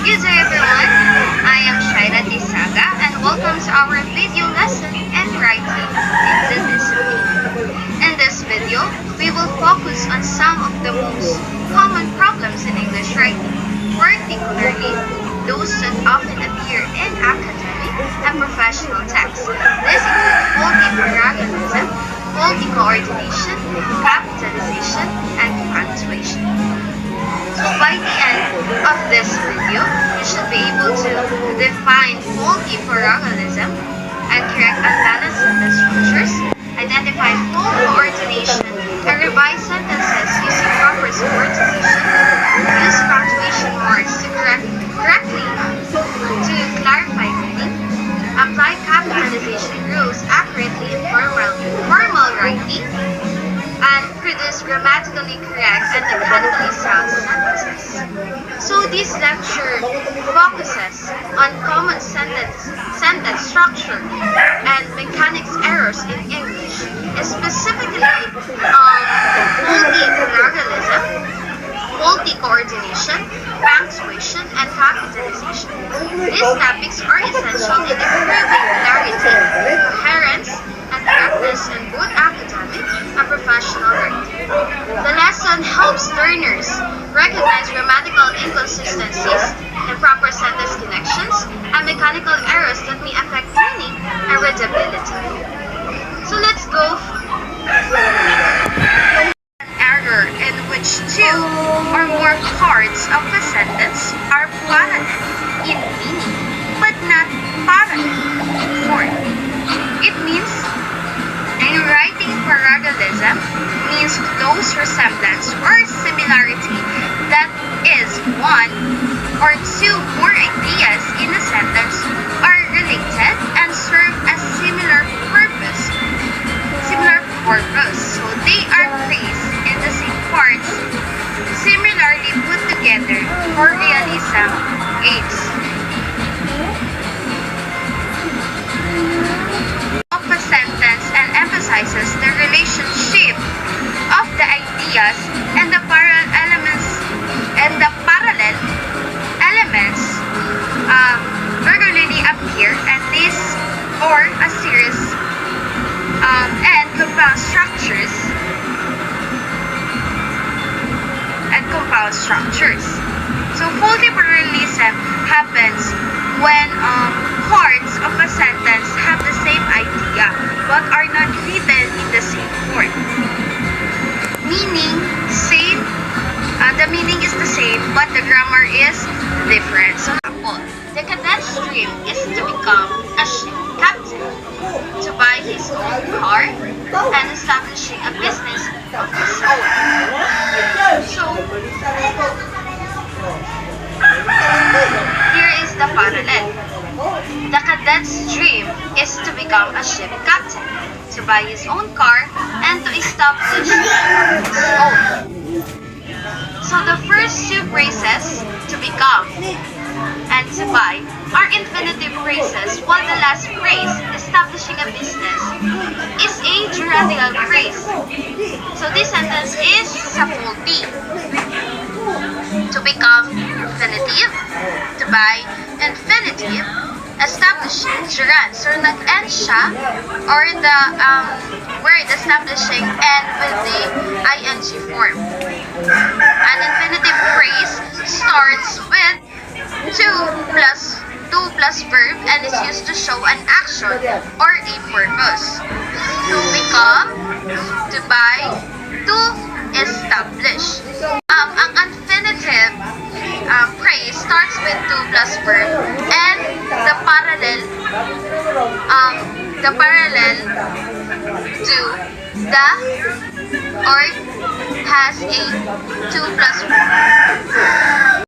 Good day everyone, I am Shaira Tisaga and welcome to our video lesson in writing in the discipline. In this video, we will focus on some of the most common problems in English writing, particularly those that often appear in academic and professional texts. This includes faulty parallelism, faulty coordination, capitalization, and punctuation. So by the end of this video, you should be able to define faulty parallelism and correct unbalanced sentence structures, identify fault coordination, and revise sentences using proper subordination, use punctuation marks to correctly to clarify meaning, apply capitalization rules accurately in formal writing, and produce grammatically correct and mechanically sound sentences. So this lecture focuses on common sentence structure and mechanics errors in English, specifically faulty parallelism, faulty coordination, punctuation, and capitalization. These topics are essential in improving clarity, coherence, and correctness in both academic and professional writing. The lesson helps learners recognize grammatical inconsistencies, improper sentence connections, and mechanical errors that may affect meaning and readability. So let's go. An error in which two or more parts of a sentence are parallel in meaning, but not parallel in form. It means in writing parallelism means close resemblance or similarity that is one or two more ideas in a sentence are related and serve a similar purpose. So they are placed in the same parts, similarly put together for realism aids. Of a sentence and emphasizes the relationship of the ideas and the parallel elements regularly appear and this or a series and compound structures. So faulty parallelism happens when parts of a sentence have the same idea but are not written in the same form. The meaning is the same but the grammar is different. So the cadet's dream is to become a ship captain, to buy his own car, and establishing a business of his own. So here is the parallel. The cadet's dream is to become a ship captain, to buy his own car, and to establish his own. So the first two phrases, to become and to buy, are infinitive phrases, while the last phrase, establishing a business, is a gerundial phrase. So this sentence is faulty. To become, infinitive. To buy, infinitive. Establishing, gerund. So nag-end siya, or the word establishing end with the ing form. An infinitive phrase starts with to plus verb and is used to show an action or a purpose. To become, to buy, to establish. Ang infinitive phrase starts with to plus verb and the parallel to the or has a to plus verb.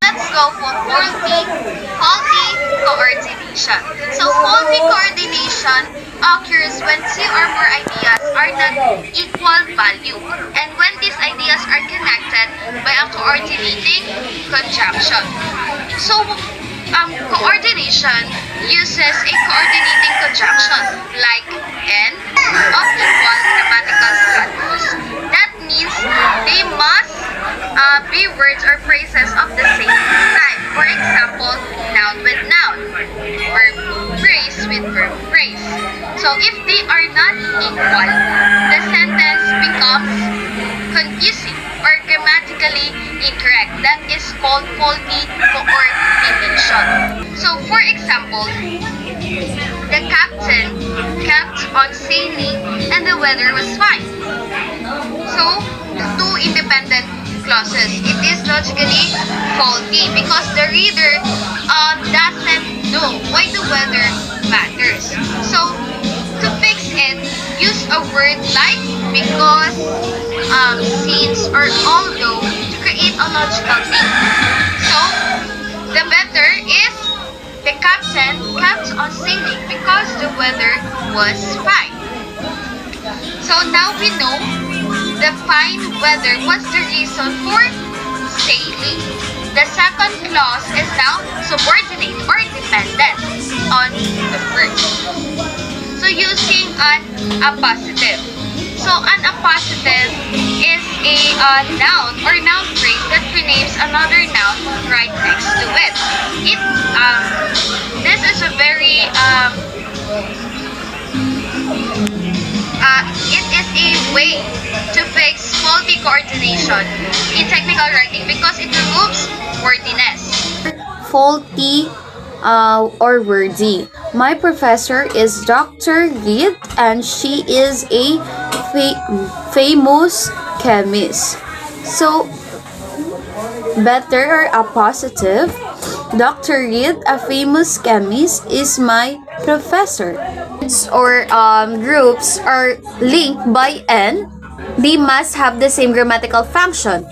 Let's go for faulty coordination. So faulty coordination occurs when two or more ideas are not equal value and when these ideas are connected by a coordinating conjunction. So coordination uses a coordinating conjunction like and of equal grammatical status. That means they must be words or phrases of the same type. For example, So if they are not equal, the sentence becomes confusing or grammatically incorrect. That is called faulty coordination. So for example, the captain kept on sailing and the weather was fine. So, two independent clauses. It is logically faulty because the reader doesn't know why the weather matters. So, to fix it, use a word like because, since, or although to create a logical link. So, the better is the captain kept on sailing because the weather was fine. So now we know the fine weather was the reason for sailing. The second clause is now subordinate or dependent on the first. So using an appositive. So an appositive is a noun or noun phrase that renames another noun right next to it. This is a very it is a way to fix faulty coordination in technical writing because it removes wordiness. Faulty or wordy. My professor is Dr. Reed and she is a famous chemist. So, better or appositive. Dr. Reed, a famous chemist, is my professor. Or groups are linked by N. They must have the same grammatical function.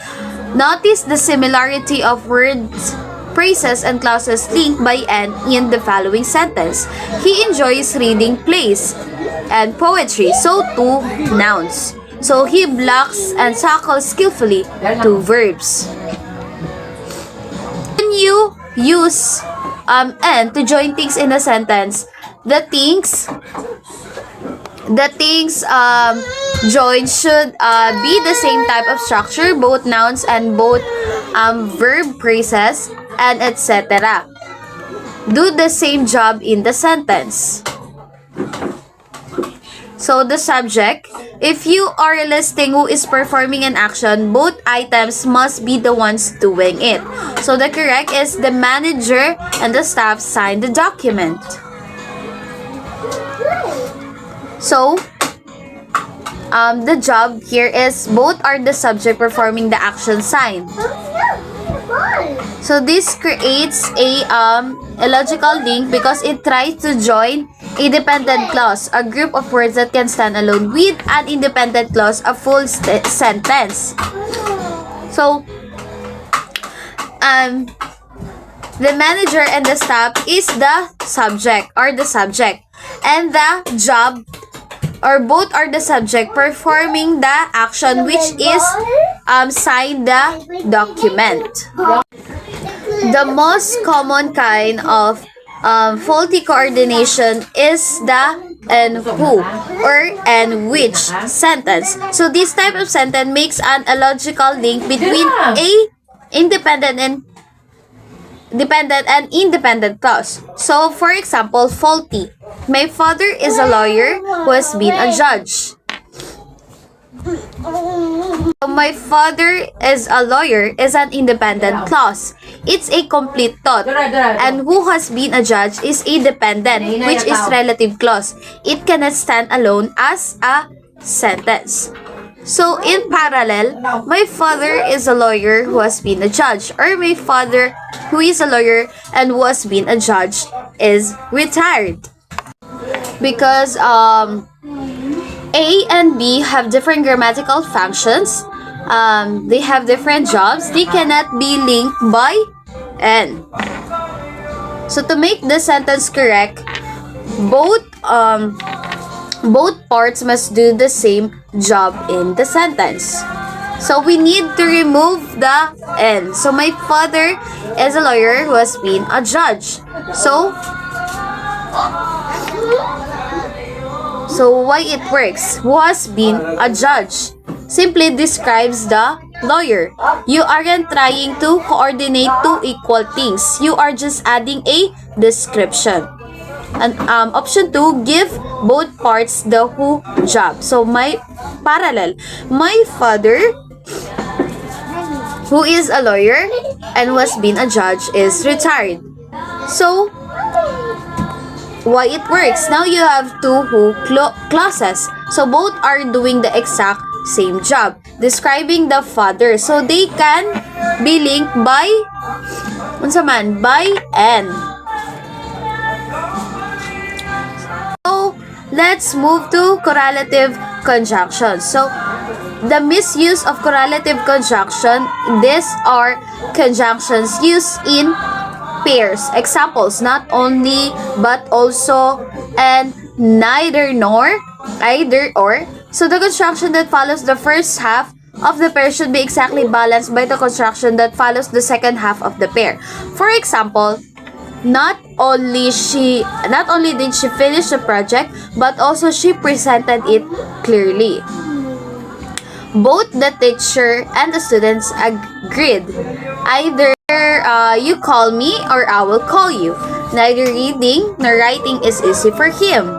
Notice the similarity of words, phrases, and clauses linked by N in the following sentence. He enjoys reading plays and poetry, so two nouns. So he blocks and tackles skillfully, two verbs. When you use N to join things in a sentence, the things joined should be the same type of structure, both nouns and both verb phrases, and etc. Do the same job in the sentence. So the subject, if you are listing who is performing an action, both items must be the ones doing it. So the correct is the manager and the staff sign the document. So, the job here is both are the subject performing the action sign. So this creates a logical link because it tries to join a dependent clause, a group of words that can stand alone, with an independent clause, a full sentence. So, the manager and the staff is the subject or the subject, and the job or both are the subject performing the action, which is sign the document. The most common kind of faulty coordination is the and who or and which sentence. So this type of sentence makes a logical link between a independent and independent clause. So for example, faulty. My father is a lawyer who has been a judge. My father is a lawyer is an independent clause. It's a complete thought. And who has been a judge is a dependent, which is relative clause. It cannot stand alone as a sentence. So in parallel, my father is a lawyer who has been a judge, or my father who is a lawyer and who has been a judge is retired. Because A and B have different grammatical functions. They have different jobs. They cannot be linked by N. So to make the sentence correct, both parts must do the same job in the sentence. So we need to remove the N. So my father is a lawyer who has been a judge. So why it works? Who has been a judge simply describes the lawyer. You aren't trying to coordinate two equal things. You are just adding a description. And option 2, give both parts the who job. So my parallel. My father, who is a lawyer and was been a judge, is retired. So why it works? Now you have two who clauses. So both are doing the exact same job, describing the father. So they can be linked by unsa man, by and. So let's move to correlative conjunction. So the misuse of correlative conjunction, these are conjunctions used in pairs. Examples: not only, but also, and neither nor, either or. So the construction that follows the first half of the pair should be exactly balanced by the construction that follows the second half of the pair. For example, not only did she finish the project, but also she presented it clearly. Both the teacher and the students agreed. Either you call me or I will call you. Neither reading nor writing is easy for him.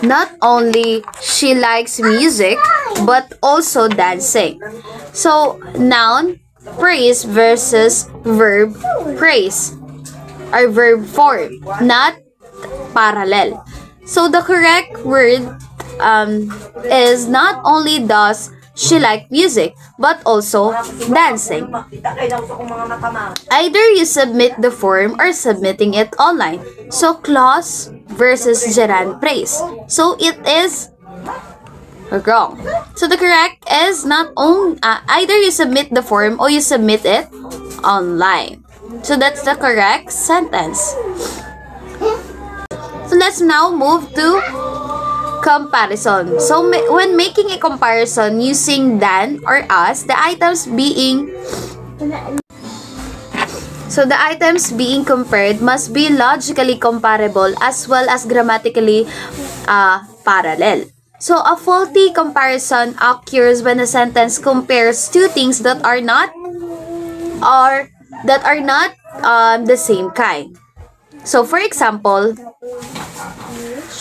Not only she likes music, but also dancing. So, noun praise versus verb praise, or verb form, not parallel. So, the correct word is not only does she like music, but also dancing. Either you submit the form or submitting it online. So, clause versus gerund phrase. So, it is wrong. So, the correct is not either you submit the form or you submit it online. So, that's the correct sentence. So, let's now move to comparison. So, when making a comparison using than or as, the items being compared must be logically comparable as well as grammatically parallel. So, a faulty comparison occurs when a sentence compares two things that are not the same kind. So, for example,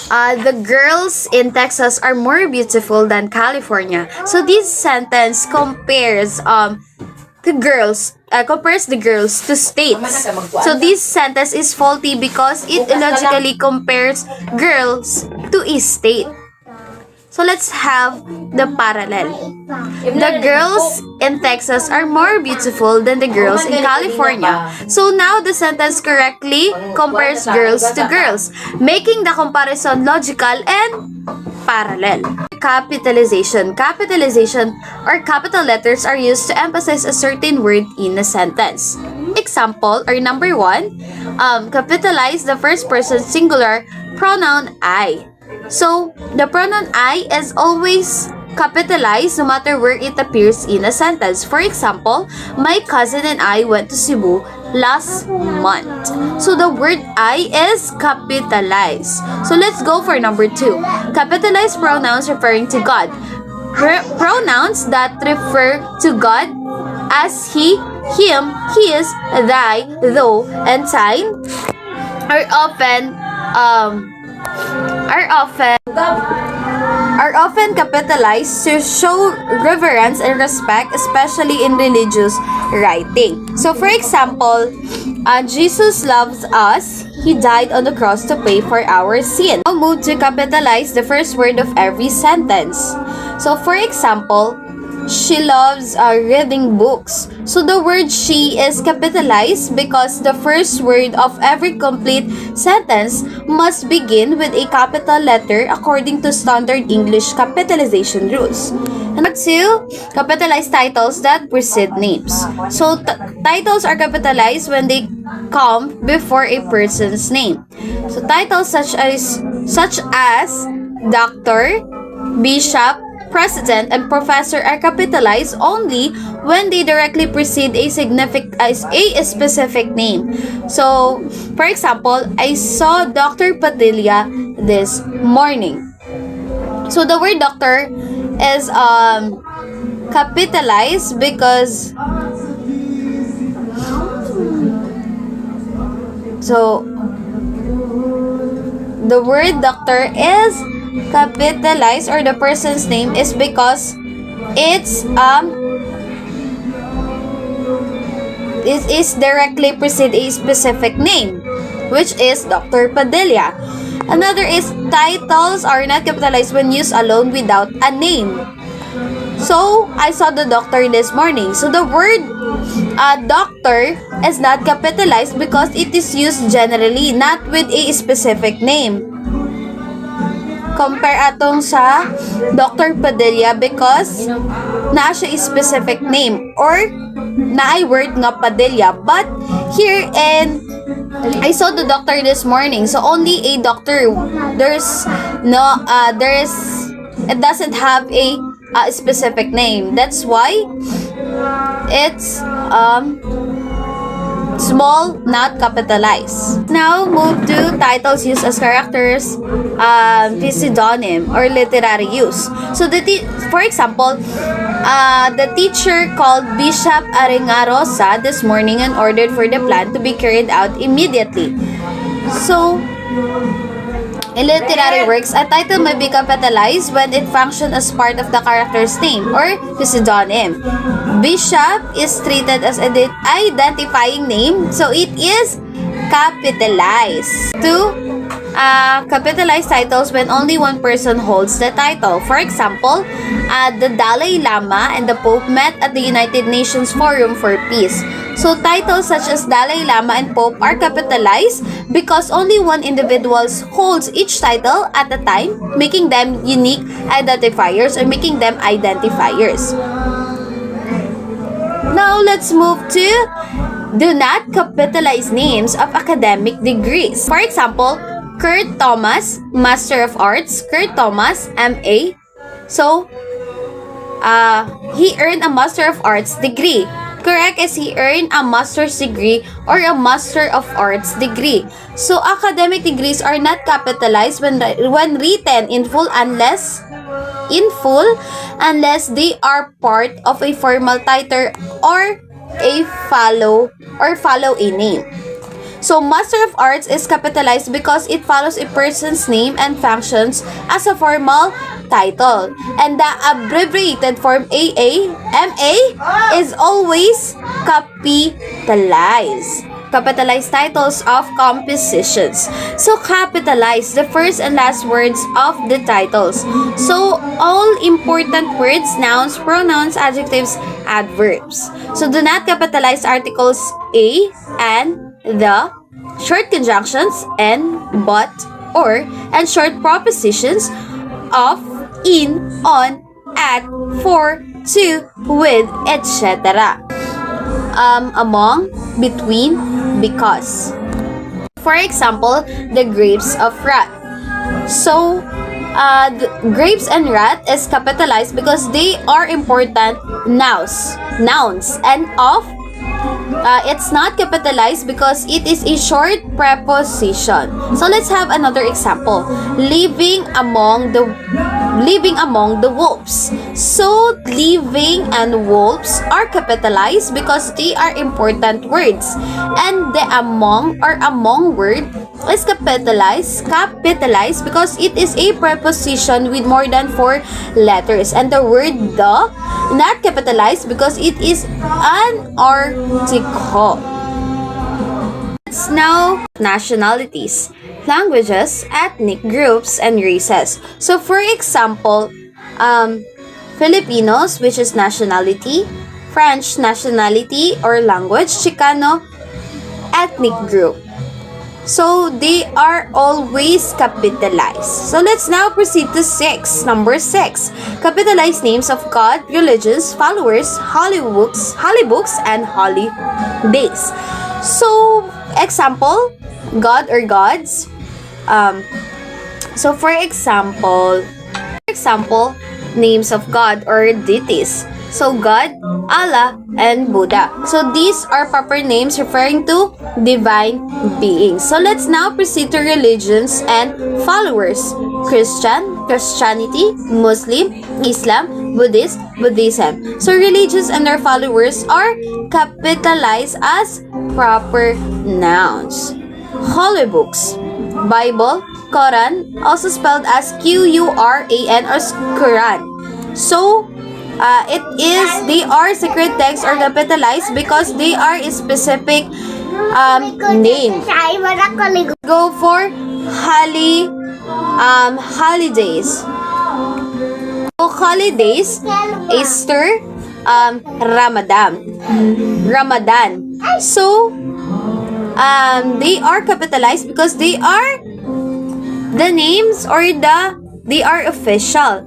the girls in Texas are more beautiful than California. So, this sentence compares the girls to states. So, this sentence is faulty because it illogically compares girls to a state. So, let's have the parallel. The girls in Texas are more beautiful than the girls in California. So, now the sentence correctly compares girls to girls, making the comparison logical and parallel. Capitalization. Capitalization or capital letters are used to emphasize a certain word in a sentence. Example, or number 1, capitalize the first person singular pronoun I. So, the pronoun I is always capitalized no matter where it appears in a sentence. For example, my cousin and I went to Cebu last month. So, the word I is capitalized. So, let's go for number 2. Capitalized pronouns referring to God. Pronouns that refer to God as he, him, his, thy, thou, and thine are often capitalized to show reverence and respect, especially in religious writing. So, for example, Jesus loves us. He died on the cross to pay for our sin. Now move to capitalize the first word of every sentence. So, for example, she loves reading books. So, the word she is capitalized because the first word of every complete sentence must begin with a capital letter according to standard English capitalization rules. Number 2, capitalize titles that precede names. So, titles are capitalized when they come before a person's name. So, titles such as doctor, bishop, president, and professor are capitalized only when they directly precede a specific name. So, for example, I saw Dr. Padilla this morning. So, the word doctor is capitalized because So, the word doctor is capitalized, or the person's name is because it's it is directly precede a specific name, which is Dr. Padilla. Another is titles are not capitalized when used alone without a name. So, I saw the doctor this morning. So, the word doctor is not capitalized because it is used generally, not with a specific name. Compare atong sa Dr. Padilla because naa siya specific name or naay word nga Padilla. But here in I saw the doctor this morning, so only a doctor. It doesn't have a specific name. That's why it's small, not capitalized. Now, move to titles used as characters, pseudonym, or literary use. So, for example, the teacher called Bishop Arengarosa this morning and ordered for the plan to be carried out immediately. So, in literary works, a title may be capitalized when it functions as part of the character's name or pseudonym. Bishop is treated as an identifying name, so it is capitalized. Capitalized titles when only one person holds the title. For example, the Dalai Lama and the Pope met at the United Nations Forum for Peace. So, titles such as Dalai Lama and Pope are capitalized because only one individual holds each title at a time, making them unique identifiers or making them identifiers. Now, let's move to do not capitalize names of academic degrees. For example, Kurt Thomas, Master of Arts, Kurt Thomas, MA. So, he earned a Master of Arts degree. Correct is he earned a master's degree or a Master of Arts degree. So, academic degrees are not capitalized when written in full unless they are part of a formal title or follow a name. So, Master of Arts is capitalized because it follows a person's name and functions as a formal title. And the abbreviated form AA, MA, is always capitalized. Capitalized titles of compositions. So, capitalize the first and last words of the titles. So, all important words, nouns, pronouns, adjectives, adverbs. So, do not capitalize articles a and the, short conjunctions and, but, or, and short propositions of, in, on, at, for, to, with, etc. Among, between, because. For example, the grapes of wrath. So, the grapes and wrath is capitalized because they are important nouns, and of, it's not capitalized because it is a short preposition. So let's have another example. Living among the wolves. So living and wolves are capitalized because they are important words. And the among or among word is capitalized because it is a preposition with more than 4 letters. And the word the not capitalized because it is an article. Let's now nationalities, languages, ethnic groups, and races. So for example, Filipinos, which is nationality, French nationality or language, Chicano ethnic group. So, they are always capitalized. So, let's now proceed to number 6. Capitalized names of God, religions, followers, holy books, and holy days. So, example, God or gods. So, for example, names of God or deities. So, God, Allah, and Buddha. So, these are proper names referring to divine beings. So, let's now proceed to religions and followers. Christianity, Muslim, Islam, Buddhism. So, religions and their followers are capitalized as proper nouns. holy books. Bible, Quran, also spelled as Quran or Quran. So, they are sacred texts or capitalized because they are a specific name. Go for holidays. So, holidays, Easter, Ramadan. So, they are capitalized because they are the names or they are official.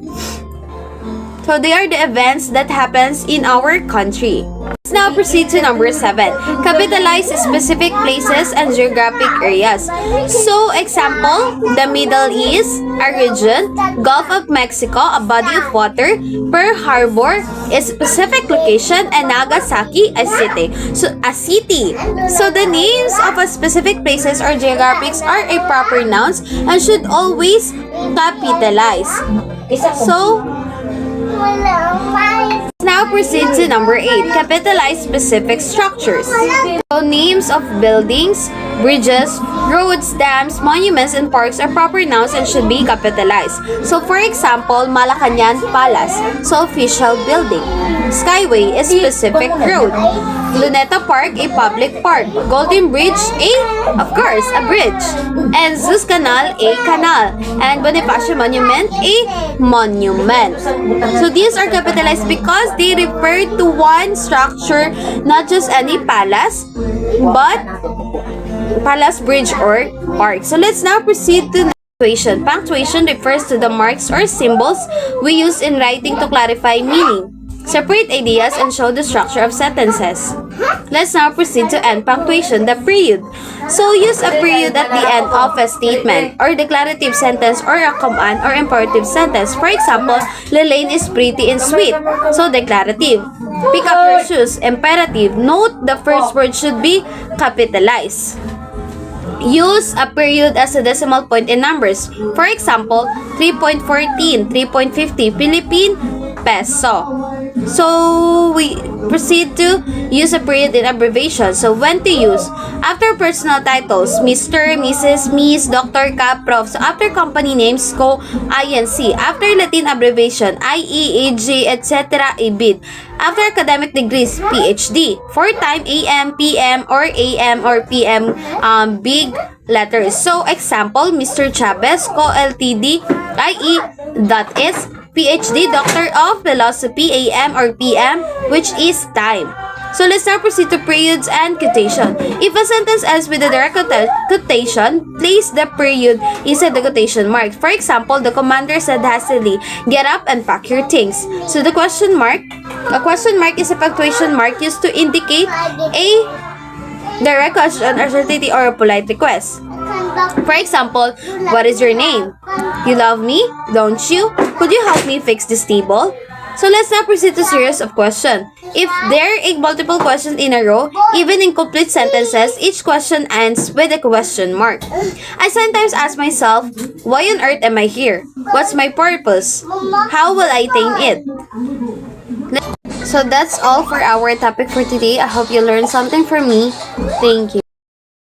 So they are the events that happens in our country. Let's now proceed to number 7. Capitalize specific places and geographic areas. So, example, the Middle East, a region, Gulf of Mexico, a body of water, Pearl Harbor, a specific location, and Nagasaki, a city. So, a city. So, the names of a specific places or geographics are a proper nouns and should always capitalize. So, now proceed to number 8. Capitalize specific structures. So names of buildings, bridges, roads, dams, monuments, and parks are proper nouns and should be capitalized. So for example, Malacañang Palace, so official building. Skyway is specific road. Luneta Park, a public park. Golden Bridge, of course, a bridge. And Zeus Canal, a canal. And Bonifacio Monument, a monument. So these are capitalized because they refer to one structure, not just any palace, but palace, bridge, or park. So let's now proceed to punctuation. Punctuation refers to the marks or symbols we use in writing to clarify meaning, separate ideas, and show the structure of sentences. Let's now proceed to end punctuation, the period. So use a period at the end of a statement or declarative sentence or a command or imperative sentence. For example, Lelaine is pretty and sweet. So declarative. Pick up your shoes, imperative. Note the first word should be capitalized. Use a period as a decimal point in numbers. For example, 3.14, 3.50 Philippine peso. So, we proceed to use a period in abbreviation. So, when to use? After personal titles, Mr., Mrs., Miss, Dr., Cap, Prof. So, after company names, go INC. After Latin abbreviation, IE, AG, etc., ABID. After academic degrees, PhD. For time, AM, PM, or PM, big letters. So, example, Mr. Chavez, Co. Ltd, IE, that is, PhD, Doctor of Philosophy, AM or PM, which is time. So let's now proceed to periods and quotation. If a sentence ends with a direct quotation, place the period inside the quotation mark. For example, the commander said hastily, "Get up and pack your things." So a question mark is a punctuation mark used to indicate a direct question, uncertainty, or a polite request. For example, what is your name? You love me, don't you? Could you help me fix this table? So let's now proceed to series of questions. If there are multiple questions in a row, even in complete sentences, each question ends with a question mark. I sometimes ask myself, why on earth am I here? What's my purpose? How will I attain it? So that's all for our topic for today. I hope you learned something from me. Thank you.